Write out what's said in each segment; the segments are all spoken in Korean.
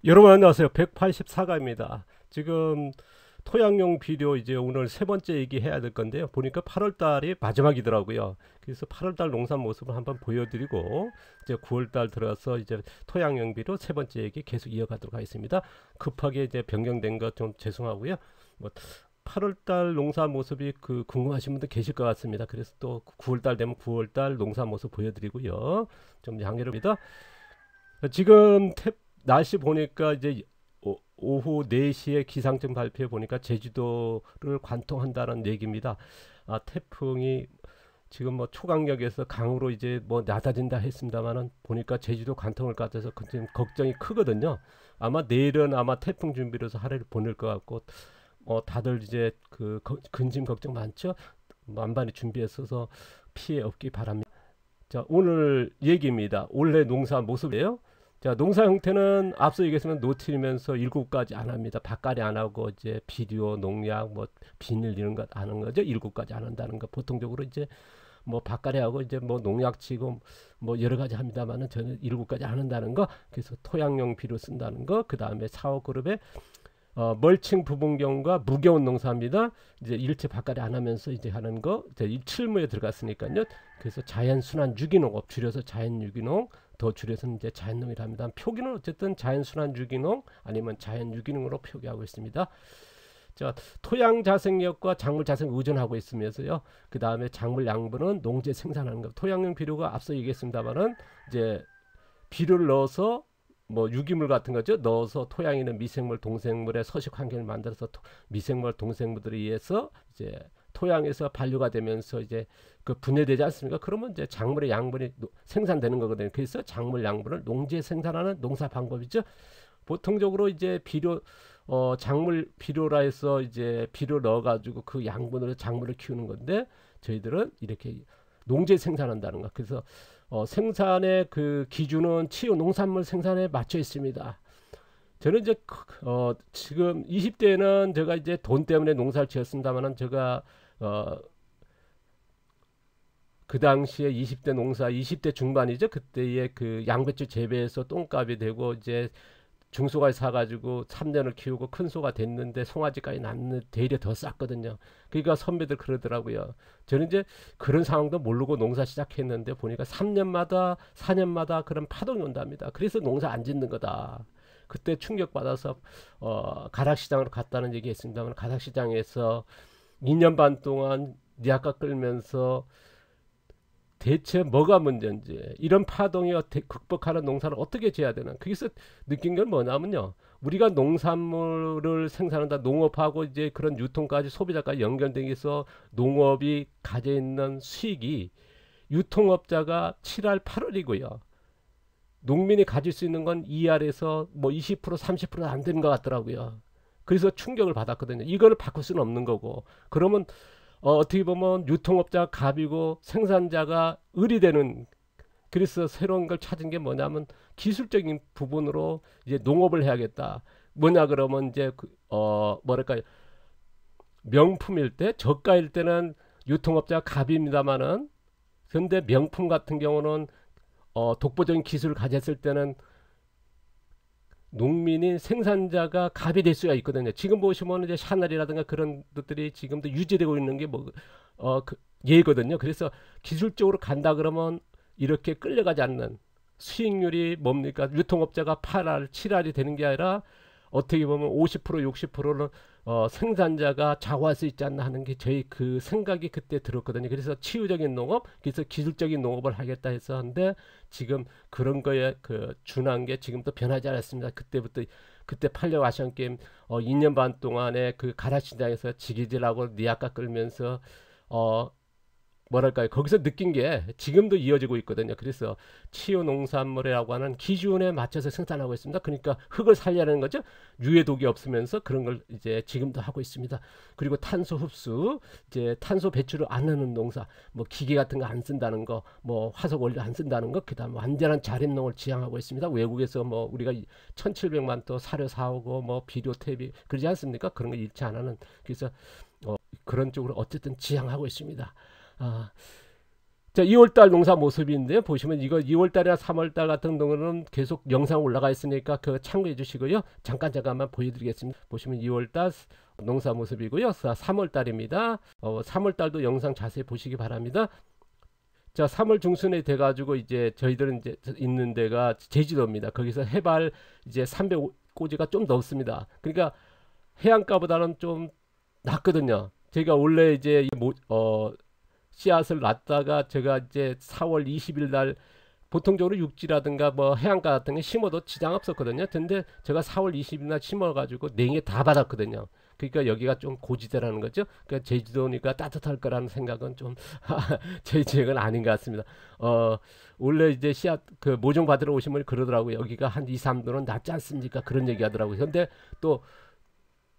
여러분 안녕하세요. 184가입니다. 지금 토양용 비료 이제 오늘 세 번째 얘기해야 될 건데요. 보니까 8월 달이 마지막이더라고요. 그래서 8월 달 농사 모습을 한번 보여드리고 이제 9월 달 들어서 이제 토양용 비료 세 번째 얘기 계속 이어가도록 하겠습니다. 급하게 이제 변경된 것 좀 죄송하고요. 뭐 8월 달 농사 모습이 궁금하신 분들 계실 것 같습니다. 그래서 또 9월 달 되면 9월 달 농사 모습 보여드리고요. 좀 양해를 니다 지금 날씨 보니까 이제 오후 4시에 기상청 발표해 보니까 제주도를 관통한다는 얘기입니다. 태풍이 지금 뭐 초강력에서 강으로 이제 뭐 낮아진다 했습니다만은 보니까 제주도 관통을 같아서 지금 걱정이 크거든요. 아마 내일은 아마 태풍 준비로서 하루를 보낼 것 같고 다들 이제 근심 걱정 많죠. 만반히 준비했어서 피해 없기 바랍니다. 자, 오늘 얘기입니다. 올해 농사 모습이에요. 자, 농사 형태는 앞서 얘기했지만 노틸이면서 일곱 가지 안 합니다. 밭갈이 안 하고 이제 비료, 농약, 뭐 비닐 이런 것 안 하는 거죠. 일곱 가지 안 한다는 거. 보통적으로 이제 뭐 밭갈이 하고 이제 뭐 농약 치고 뭐 여러 가지 합니다만은 저는 일곱 가지 안 한다는 거. 그래서 토양용 비료 쓴다는 거. 그 다음에 사업 그룹에 멀칭 부분경과 무게온 농사입니다. 이제 일체 밭갈이 안 하면서 이제 하는 거, 이제 칠무에 들어갔으니까요. 그래서 자연순환 유기농업 줄여서 자연유기농, 더 줄여서는 이제 자연농이랍니다. 표기는 어쨌든 자연순환 유기농 아니면 자연유기농으로 표기하고 있습니다. 자, 토양 자생력과 작물 자생 의존하고 있으면서요. 그 다음에 작물 양분은 농재 생산하는 거. 토양용 비료가 앞서 얘기했습니다만은 이제 비료를 넣어서 뭐 유기물 같은 거죠. 넣어서 토양에 있는 미생물, 동생물의 서식 환경을 만들어서 미생물, 동생물들에 의해서 이제 토양에서 반류가 되면서 이제 분해되지 않습니까? 그러면 이제 작물의 양분이 생산되는 거거든요. 그래서 작물 양분을 농지에 생산하는 농사 방법이죠. 보통적으로 이제 비료 작물 비료라 해서 이제 비료 넣어가지고 그 양분으로 작물을 키우는 건데 저희들은 이렇게 농지에 생산한다는 거. 그래서 생산의 그 기준은 치유 농산물 생산에 맞춰 있습니다. 저는 이제 지금 20대는 제가 이제 돈 때문에 농사를 지었습니다만은 제가 그 당시에 20대 농사 20대 중반이죠. 그때의 그 양배추 재배해서 똥값이 되고 이제 중소가에 사가지고 3년을 키우고 큰 소가 됐는데 송아지까지 낳는 되려 더 쌌거든요. 그러니까 선배들 그러더라고요. 저는 이제 그런 상황도 모르고 농사 시작했는데 보니까 3년마다 4년마다 그런 파동이 온답니다. 그래서 농사 안 짓는 거다. 그때 충격받아서 가락시장으로 갔다는 얘기 했습니다만 가락시장에서 2년 반 동안 니아까 끌면서 대체 뭐가 문제인지 이런 파동이 극복하는 농사를 어떻게 지어야 되나 거기서 느낀 건 뭐냐면요, 우리가 농산물을 생산한다 농업하고 이제 그런 유통까지 소비자까지 연결되기위해서 농업이 가져 있는 수익이 유통업자가 7할 8월이고요 농민이 가질 수 있는 건 2할에서 뭐 20% 30%도 안 되는 것 같더라고요. 그래서 충격을 받았거든요. 이거를 바꿀 수는 없는 거고 그러면 어떻게 보면 유통업자가 갑이고 생산자가 을이 되는, 그래서 새로운 걸 찾은 게 뭐냐면 기술적인 부분으로 이제 농업을 해야겠다. 뭐냐 그러면 이제 뭐랄까요, 명품일 때 저가일 때는 유통업자가 갑입니다만은 근데 명품 같은 경우는 독보적인 기술을 가졌을 때는 농민인 생산자가 갑이 될 수가 있거든요. 지금 보시면 이제 샤넬이라든가 그런 것들이 지금도 유지되고 있는 게 예거든요. 그래서 기술적으로 간다 그러면 이렇게 끌려가지 않는 수익률이 뭡니까? 유통업자가 8할, 7할이 되는 게 아니라 어떻게 보면 50% 60%를 생산자가 좌우할 수 있지 않나 하는 게 저희 그 생각이 그때 들었거든요. 그래서 치유적인 농업, 그래서 기술적인 농업을 하겠다 해서 하는데 지금 그런 거에 준한 게 지금도 변하지 않았습니다. 그때부터 그때 팔려 아시안 게임 2년 반 동안에 그 가락시장에서 지기질하고 니아까 끌면서 뭐랄까요, 거기서 느낀 게 지금도 이어지고 있거든요. 그래서 치유 농산물이라고 하는 기준에 맞춰서 생산하고 있습니다. 그러니까 흙을 살려내는 거죠. 유해독이 없으면서 그런 걸 이제 지금도 하고 있습니다. 그리고 탄소 흡수, 이제 탄소 배출을 안 하는 농사, 뭐 기계 같은 거 안 쓴다는 거, 뭐 화석 원료 안 쓴다는 거, 그다음 완전한 자립농을 지향하고 있습니다. 외국에서 뭐 우리가 1,700만 톤 사료 사오고 뭐 비료 퇴비 그러지 않습니까? 그런 거 잃지 않는, 그래서 그런 쪽으로 어쨌든 지향하고 있습니다. 아, 자, 2월달 농사 모습인데요. 보시면 이거 2월달이나 3월달 같은 경우는 계속 영상 올라가 있으니까 그거 참고해 주시고요. 잠깐만 보여드리겠습니다. 보시면 2월달 농사 모습이고요. 3월달입니다. 3월달도 영상 자세히 보시기 바랍니다. 자, 3월 중순에 돼가지고 이제 저희들은 이제 있는 데가 제주도입니다. 거기서 해발 이제 300꼬지가 좀 넘습니다. 그러니까 해안가보다는 좀 낮거든요. 제가 원래 이제 씨앗을 놨다가 제가 이제 4월 20일 날 보통적으로 육지라든가 뭐 해안가 같은 게 심어도 지장 없었거든요. 근데 제가 4월 20일 날 심어가지고 냉해 다 받았거든요. 그러니까 여기가 좀 고지대라는 거죠. 그러니까 제주도니까 따뜻할 거라는 생각은 좀 제 지역은 아닌 것 같습니다. 원래 이제 씨앗 그 모종 받으러 오신 분이 그러더라고요. 여기가 한 2, 3도는 낮지 않습니까? 그런 얘기 하더라고요. 근데 또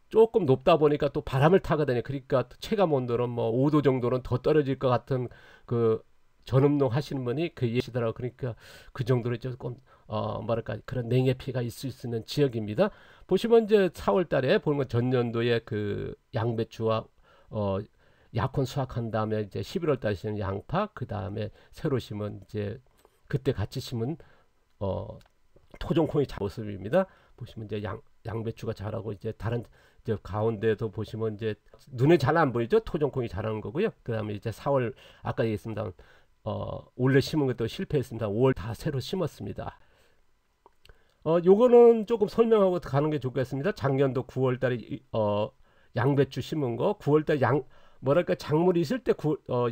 조금 높다 보니까 또 바람을 타거든요. 그러니까 체감 온도는 뭐 5도 정도는 더 떨어질 것 같은 그 전음농 하시는 분이 그 예시더라고요. 그러니까 그 정도로 조금 뭐랄까 그런 냉해 피해가 있을 수 있는 지역입니다. 보시면 이제 4월 달에 보면 전년도에 그 양배추와 약혼 수확한 다음에 이제 11월 달에 심은 양파, 그 다음에 새로 심은 이제 그때 같이 심은 토종콩이 모습입니다. 보시면 이제 양배추가 자라고 이제 다른 이제 가운데도 보시면 이제 눈에 잘 안 보이죠? 토종콩이 자라는 거고요. 그 다음에 이제 4월 아까 얘기했습니다. 원래 심은 것도 실패했습니다. 5월 다 새로 심었습니다. 요거는 조금 설명하고 가는 게 좋겠습니다. 작년도 9월 달에 양배추 심은 거 9월 달 뭐랄까 작물이 있을 때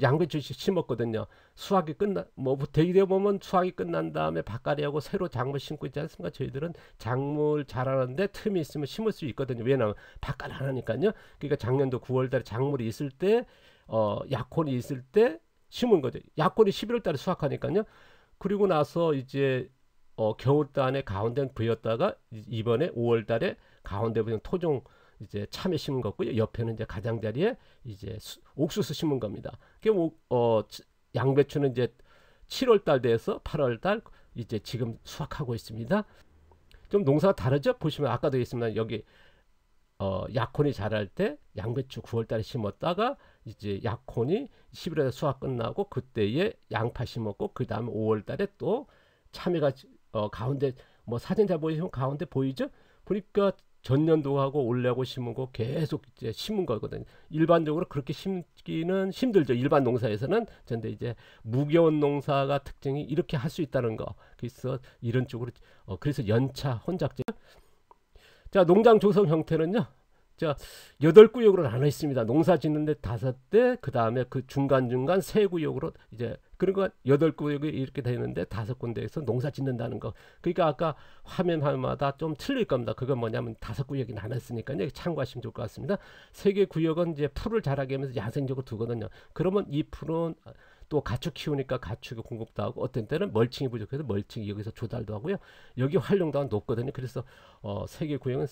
양배추 심었거든요. 수확이 뭐 대기되어 보면 수확이 끝난 다음에 밭갈이하고 새로 작물 심고 있지 않습니까? 저희들은 작물 자라는데 틈이 있으면 심을 수 있거든요. 왜냐하면 밭갈이 안 하니까요. 그러니까 작년도 9월 달에 작물이 있을 때 약혼이 있을 때 심은 거죠. 약혼이 11월 달에 수확하니까요. 그리고 나서 이제 겨울 달에 가운데는 부였다가 이번에 5월 달에 가운데 부연 토종 이제 참외 심은 거고요. 옆에는 이제 가장자리에 이제 옥수수 심은 겁니다. 양배추는 이제 7월 달 돼서 8월 달 이제 지금 수확하고 있습니다. 좀 농사가 다르죠? 보시면 아까도 있습니다. 여기 약혼이 자랄 때 양배추 9월 달에 심었다가 이제 약혼이 11월에 수확 끝나고 그때에 양파 심었고 그 다음에 5월 달에 또 참외가 가운데 뭐 사진 잘 보이시면 가운데 보이죠? 보니까 전년도하고 올해하고 심은 거 계속 이제 심은 거거든요. 일반적으로 그렇게 심기는 힘들죠. 일반 농사에서는. 근데 이제 무게원 농사가 특징이 이렇게 할 수 있다는 거. 그래서 이런 쪽으로 그래서 연차 혼작제. 자, 농장 조성 형태는요. 자, 8구역으로 나눠 있습니다. 농사 짓는데 5대, 그 다음에 그 중간중간 3구역으로 이제 그러니까 8구역이 이렇게 되는데 5군데에서 농사 짓는다는 거. 그러니까 아까 화면마다 좀 틀릴 겁니다. 그건 뭐냐면 5구역이 나눴으니까요. 참고하시면 좋을 것 같습니다. 3개 구역은 이제 풀을 자라게 하면서 야생적으로 두거든요. 그러면 이 풀은 또 가축 키우니까 가축의 공급도 하고 어떤 때는 멀칭이 부족해서 멀칭이 여기서 조달도 하고요. 여기 활용도가 높거든요. 그래서 3개 구역은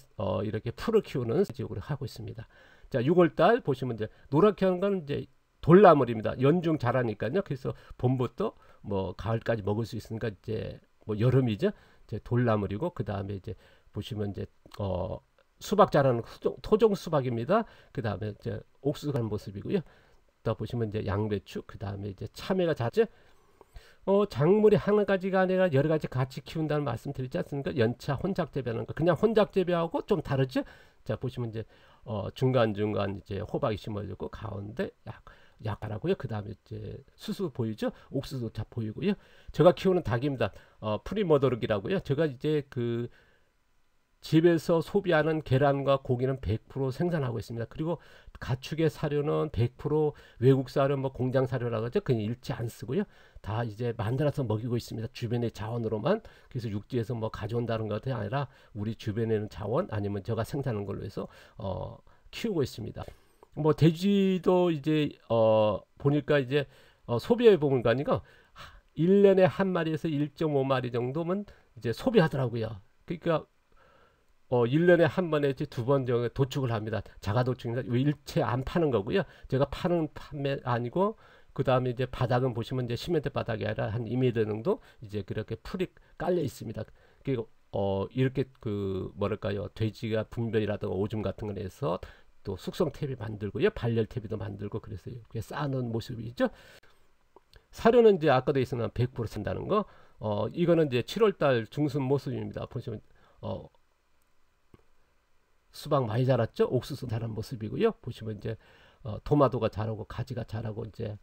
이렇게 풀을 키우는 지역으로 하고 있습니다. 자, 6월달 보시면 이제 노랗게 하는 건 이제 돌나물입니다. 연중 자라니까요. 그래서 봄부터 뭐 가을까지 먹을 수 있으니까 이제 뭐 여름이죠. 이제 돌나물이고 그 다음에 이제 보시면 이제 수박 자라는 토종 수박입니다. 그 다음에 이제 옥수수 가는 모습이고요. 또 보시면 이제 양배추, 그 다음에 이제 참외가 자죠. 작물이 한 가지가 아니라 여러 가지 같이 키운다는 말씀 드리지 않습니까? 연차 혼작 재배하는 거. 그냥 혼작 재배하고 좀 다르죠? 자, 보시면 이제 중간중간 이제 호박이 심어지고 가운데 약하라고요. 그 다음에 이제 수수 보이죠? 옥수수 자 보이고요. 제가 키우는 닭입니다. 프리머더룩이라고요. 제가 이제 그 집에서 소비하는 계란과 고기는 100% 생산하고 있습니다. 그리고 가축의 사료는 100% 외국 사료, 뭐 공장 사료라고 하죠. 그냥 일체 안 쓰고요. 다 이제 만들어서 먹이고 있습니다. 주변의 자원으로만. 그래서 육지에서 뭐 가져온다는 것이 아니라 우리 주변에 있는 자원 아니면 제가 생산하는 걸로 해서 키우고 있습니다. 뭐 돼지도 이제 보니까 이제 소비해 보면 가니까 1년에 한 마리에서 1.5마리 정도면 이제 소비하더라고요. 그러니까 1년에 한 번에 두 번 정도 도축을 합니다. 자가 도축입니다. 일체 안 파는 거고요. 제가 파는 판매 아니고 그 다음에 이제 바닥은 보시면 이제 시멘트 바닥이 아니라 한 2m 정도 이제 그렇게 풀이 깔려 있습니다. 그리고 이렇게 그 뭐랄까요, 돼지가 분변이라든가 오줌 같은 거 내서 또 숙성 탭이 만들고요, 발열 탭이도 만들고 그래서 이렇게 쌓아놓은 모습이죠. 사료는 이제 아까도 있었나 100% 쓴다는 거. 이거는 이제 7월달 중순 모습입니다. 보시면 수박 많이 자랐죠? 옥수수 자란 모습이고요. 보시면 이제 토마토가 자라고 가지가 자라고 이제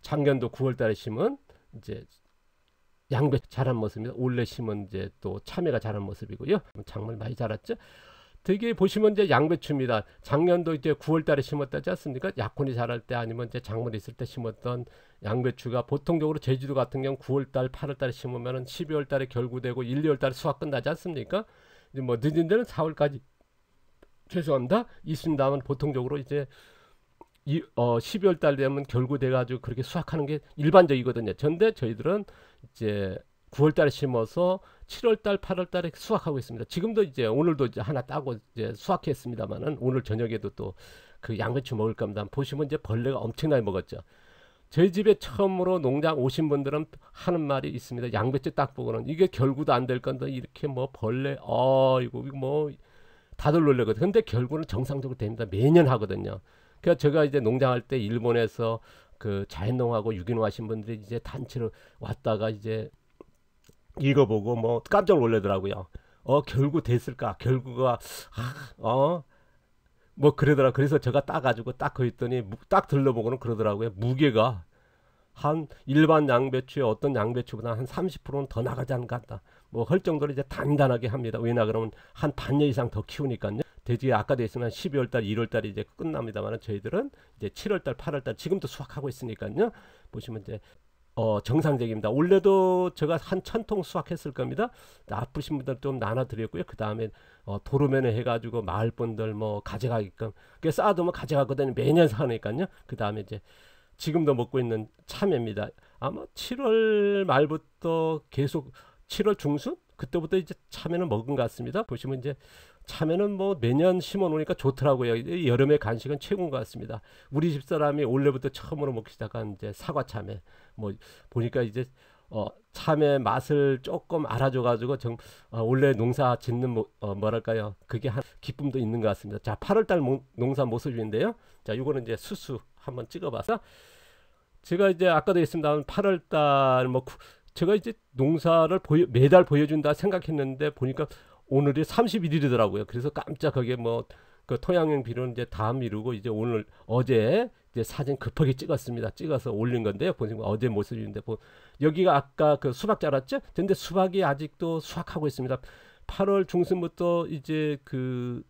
작년도 9월달에 심은 이제 양배 자란 모습입니다. 올해 심은 이제 또 참외가 자란 모습이고요. 작물 많이 자랐죠? 되게 보시면 이제 양배추입니다. 작년도 이제 9월달에 심었다지 않습니까? 약혼이 자랄 때 아니면 이제 작물이 있을 때 심었던 양배추가 보통적으로 제주도 같은 경우 9월달, 8월달에 심으면은 12월달에 결구되고 1, 2월달에 수확 끝나지 않습니까? 이제 뭐 늦은 데는 4월까지 죄송합니다. 있습니다만 보통적으로 이제 12월달 되면 결구돼가지고 그렇게 수확하는 게 일반적이거든요. 그런데 저희들은 이제 9월달에 심어서 7월달, 8월달에 수확하고 있습니다. 지금도 이제 오늘도 이제 하나 따고 이제 수확했습니다만은 오늘 저녁에도 또 그 양배추 먹을 겁니다. 보시면 이제 벌레가 엄청나게 먹었죠. 저희 집에 처음으로 농장 오신 분들은 하는 말이 있습니다. 양배추 딱 보고는 이게 결구도 안 될 건데 이렇게 뭐 벌레, 이거 뭐 다들 놀래거든요. 근데 결구는 정상적으로 됩니다. 매년 하거든요. 그러니까 제가 이제 농장할 때 일본에서 그 자연농하고 유기농 하신 분들이 이제 단체로 왔다가 이제 이거 보고 뭐 깜짝 놀라더라고요. 결구 됐을까? 결구가 뭐 그러더라. 그래서 제가 따가지고 딱 그랬더니 딱 들러보고는 그러더라고요. 무게가 한 일반 양배추의 어떤 양배추보다 한 30%는 더 나가지 않을까. 뭐 할 정도로 이제 단단하게 합니다. 왜냐 그러면 한 반년 이상 더 키우니까요. 대지 아까도 했으면 12월달, 1월달이 이제 끝납니다만 저희들은 이제 7월달, 8월달 지금도 수확하고 있으니까요. 보시면 이제 정상적입니다. 올해도 제가 한 1000통 수확했을 겁니다. 아프신 분들 좀 나눠드렸고요. 그 다음에 도로면에 해가지고 마을 분들 뭐 가져가게끔 쌓아두면 가져가거든요. 매년 사니까요. 그 다음에 이제 지금도 먹고 있는 참외입니다. 아마 7월 말부터 계속 7월 중순 그때부터 이제 참외는 먹은 것 같습니다. 보시면 이제 참외는 뭐 매년 심어 놓으니까 좋더라고요. 여름의 간식은 최고인 것 같습니다. 우리 집사람이 올해부터 처음으로 먹기 시작한 이제 사과 참외. 뭐 보니까 이제 참외 맛을 조금 알아줘 가지고 원래 농사 짓는 뭐랄까요? 그게 한 기쁨도 있는 것 같습니다. 자, 8월달 농사 모습인데요. 자, 요거는 이제 수수 한번 찍어봐서 제가 이제 아까도 했습니다만 8월달 뭐 제가 이제 농사를 매달 보여준다 생각했는데 보니까 오늘이 31일이더라고요. 그래서 깜짝하게 뭐 그 토양용 비료는 이제 다 미루고 이제 어제 이제 사진 급하게 찍었습니다. 찍어서 올린 건데요. 보시면 어제 모습인데 여기가 아까 그 수박 자랐죠? 근데 수박이 아직도 수확하고 있습니다. 8월 중순부터 이제 그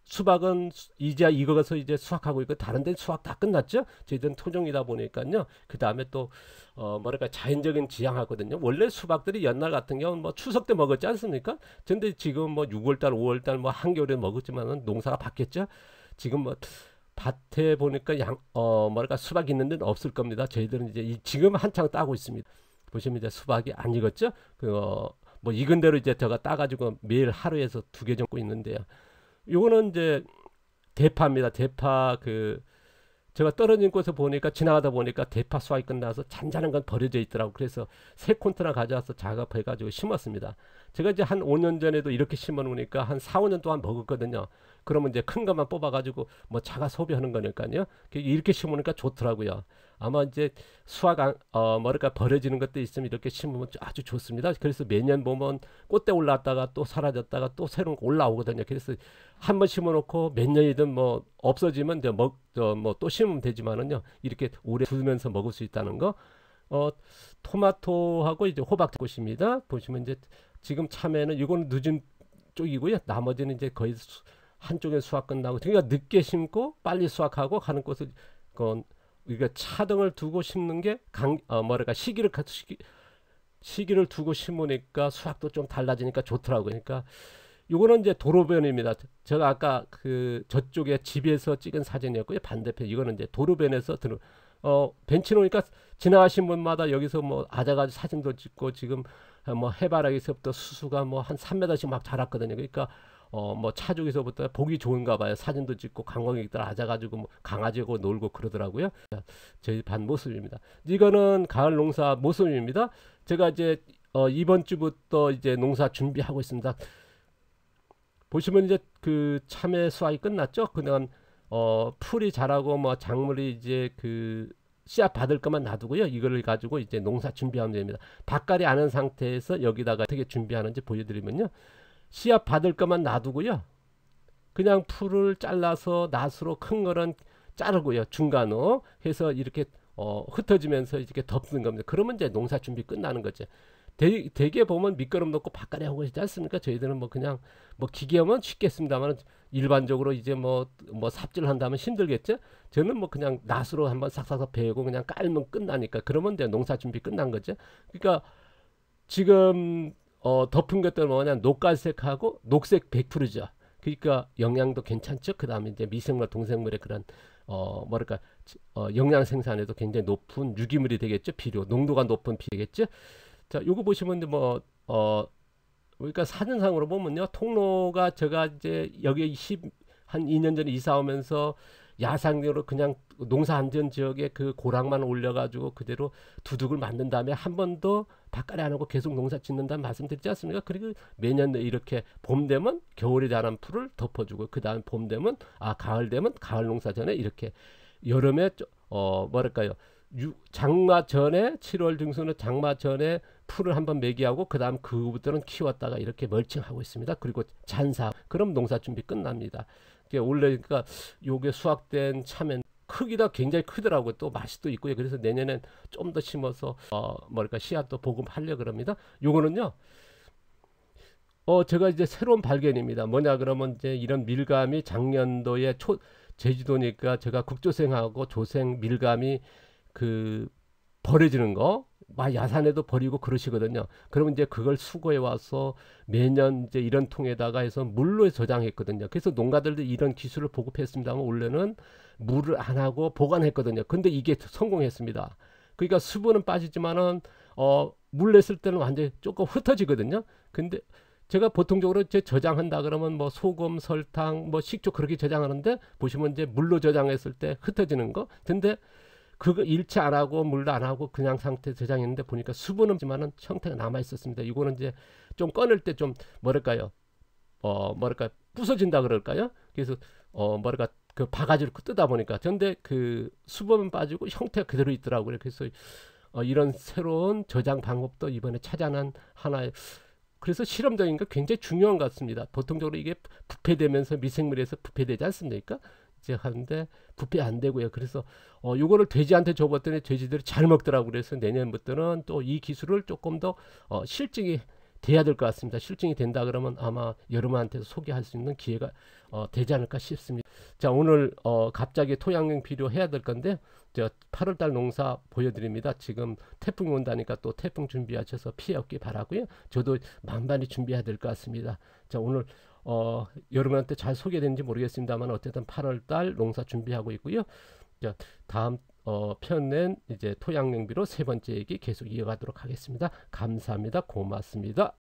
수박은 이제 익어서 이제 수확하고 있고 다른 데는 수확 다 끝났죠. 저희들은 토종이다 보니까요. 그 다음에 또 뭐랄까 자연적인 지향하거든요. 원래 수박들이 옛날 같은 경우는 뭐 추석 때 먹었지 않습니까? 근데 지금 뭐 6월달, 5월달 뭐 한겨울에 먹었지만은 농사가 바뀌었죠. 지금 뭐 밭에 보니까 뭐랄까 수박이 있는 데는 없을 겁니다. 저희들은 이제 지금 한창 따고 있습니다. 보시면 이제 수박이 안 익었죠. 뭐 익은 대로 이제 제가 따가지고 매일 하루에서 2개 정도 있는데요. 요거는 이제 대파입니다. 대파 제가 떨어진 곳에 보니까 지나가다 보니까 대파 수확이 끝나서 잔잔한 건 버려져 있더라고. 그래서 3콘테나 가져와서 작업해 가지고 심었습니다. 제가 이제 한 5년 전에도 이렇게 심어 놓으니까 한 4, 5년 동안 먹었거든요. 그러면 이제 큰 것만 뽑아 가지고 뭐 자가 소비하는 거니까요. 이렇게 심으니까 좋더라고요. 아마 이제 뭐랄까 버려지는 것도 있으면 이렇게 심으면 아주 좋습니다. 그래서 매년 보면 꽃대 올라왔다가 또 사라졌다가 또 새로운 거 올라오거든요. 그래서 한 번 심어놓고 몇 년이든 뭐 없어지면 이제 뭐 또 심으면 되지만은요. 이렇게 오래 두면서 먹을 수 있다는 거. 토마토하고 이제 호박꽃입니다. 보시면 이제 지금 참외는 이건 늦은 쪽이고요. 나머지는 이제 거의 한쪽에 수확 끝나고 그러니까 늦게 심고 빨리 수확하고 하는 꽃을 우리가 차등을 두고 심는 게 뭐랄까 시기를 두고 심으니까 수확도 좀 달라지니까 좋더라고요. 그러니까 요거는 이제 도로변입니다. 제가 아까 저쪽에 집에서 찍은 사진이었고요. 반대편 이거는 이제 도로변에서 벤치 놓으니까 지나가신 분마다 여기서 뭐 앉아가지고 사진도 찍고 지금 뭐 해바라기서부터 수수가 뭐 한 3m씩 막 자랐거든요. 그러니까 뭐 차쪽에서부터 보기 좋은가 봐요. 사진도 찍고 관광객들 앉아가지고 뭐 강아지하고 놀고 그러더라고요. 저희 반 모습입니다. 이거는 가을 농사 모습입니다. 제가 이제 이번 주부터 이제 농사 준비하고 있습니다. 보시면 이제 참외 수확이 끝났죠. 그냥 풀이 자라고 뭐 작물이 이제 씨앗 받을 것만 놔두고요. 이걸 가지고 이제 농사 준비하면 됩니다. 밭갈이 안 한 상태에서 여기다가 어떻게 준비하는지 보여드리면요. 씨앗 받을 것만 놔두고요. 그냥 풀을 잘라서 낫으로 큰 거는 자르고요. 중간으로 해서 이렇게 흩어지면서 이렇게 덮는 겁니다. 그러면 이제 농사 준비 끝나는 거죠. 대개 보면 밑거름 넣고 밭갈이 하고 있지 않습니까? 저희들은 뭐 그냥 뭐 기계하면 쉽겠습니다만 일반적으로 이제 뭐 삽질 한다면 힘들겠죠. 저는 뭐 그냥 낫으로 한번 싹싹 베고 그냥 깔면 끝나니까 그러면 이제 농사 준비 끝난 거죠. 그러니까 지금 덮은 것들은 뭐냐 녹갈색하고 녹색 100%죠. 그러니까 영양도 괜찮죠. 그 다음에 이제 미생물, 동생물의 그런 뭐랄까 영양 생산에도 굉장히 높은 유기물이 되겠죠. 비료, 농도가 높은 비료겠죠. 자, 요거 보시면 그러니까 사진상으로 보면요, 통로가 제가 이제 여기 한 2년 전에 이사 오면서 야상으로 그냥 농사 안전 지역에 그 고랑만 올려가지고 그대로 두둑을 만든 다음에 한 번도 밭갈이 안 하고 계속 농사 짓는다는 말씀드리지 않습니까? 그리고 매년 이렇게 봄 되면 겨울에 자란 풀을 덮어주고 그 다음에 봄 되면 가을 되면 가을 농사 전에 이렇게 여름에 뭐랄까요, 장마 전에 7월 중순에 장마 전에 풀을 한번 매기하고 그 다음 그부터는 키웠다가 이렇게 멀칭하고 있습니다. 그리고 잔사 그럼 농사 준비 끝납니다. 원래 그러니까 요게 수확된 참외 크기가 굉장히 크더라고요. 또 맛이 또 있고요. 그래서 내년엔 좀 더 심어서 뭐랄까 씨앗도 보급하려 그럽니다. 요거는요. 제가 이제 새로운 발견입니다. 뭐냐 그러면 이제 이런 밀감이 작년도에 제주도니까 제가 국조생하고 조생 밀감이 그 버려지는 거, 막 야산에도 버리고 그러시거든요. 그러면 이제 그걸 수거해 와서 매년 이제 이런 통에다가 해서 물로 저장했거든요. 그래서 농가들도 이런 기술을 보급했습니다만 원래는 물을 안 하고 보관했거든요. 근데 이게 성공했습니다. 그러니까 수분은 빠지지만은 물 냈을 때는 완전히 조금 흩어지거든요. 근데 제가 보통적으로 이제 저장한다 그러면 뭐 소금, 설탕, 뭐 식초 그렇게 저장하는데 보시면 이제 물로 저장했을 때 흩어지는 거. 근데 그거 일치 안 하고 물도 안 하고 그냥 상태 저장했는데 보니까 수분은 지만은 형태가 남아 있었습니다. 이거는 이제 좀 꺼낼 때 좀 뭐랄까요, 뭐랄까 부서진다 그럴까요? 그래서 뭐랄까 그 바가지로 뜯다 보니까 근데 그 수분은 빠지고 형태가 그대로 있더라고요. 그래서 이런 새로운 저장 방법도 이번에 찾아낸 하나의, 그래서 실험적인 거 굉장히 중요한 것 같습니다. 보통적으로 이게 부패되면서 미생물에서 부패되지 않습니까? 이제 하는데 부패 안 되고요. 그래서 요거를 돼지한테 줘봤더니 돼지들이 잘 먹더라고요. 그래서 내년부터는 또 이 기술을 조금 더 실증이 돼야 될 것 같습니다. 실증이 된다 그러면 아마 여러분한테도 소개할 수 있는 기회가 되지 않을까 싶습니다. 자, 오늘 갑자기 토양용 비료해야 될 건데 제가 8월달 농사 보여드립니다. 지금 태풍이 온다니까 또 태풍 준비하셔서 피해 없기 바라고요. 저도 만반히 준비해야 될 것 같습니다. 자, 오늘 여러분한테 잘 소개되는지 모르겠습니다만 어쨌든 8월달 농사 준비하고 있고요. 자, 다음 편은 이제 토양용비료 세 번째 얘기 계속 이어가도록 하겠습니다. 감사합니다. 고맙습니다.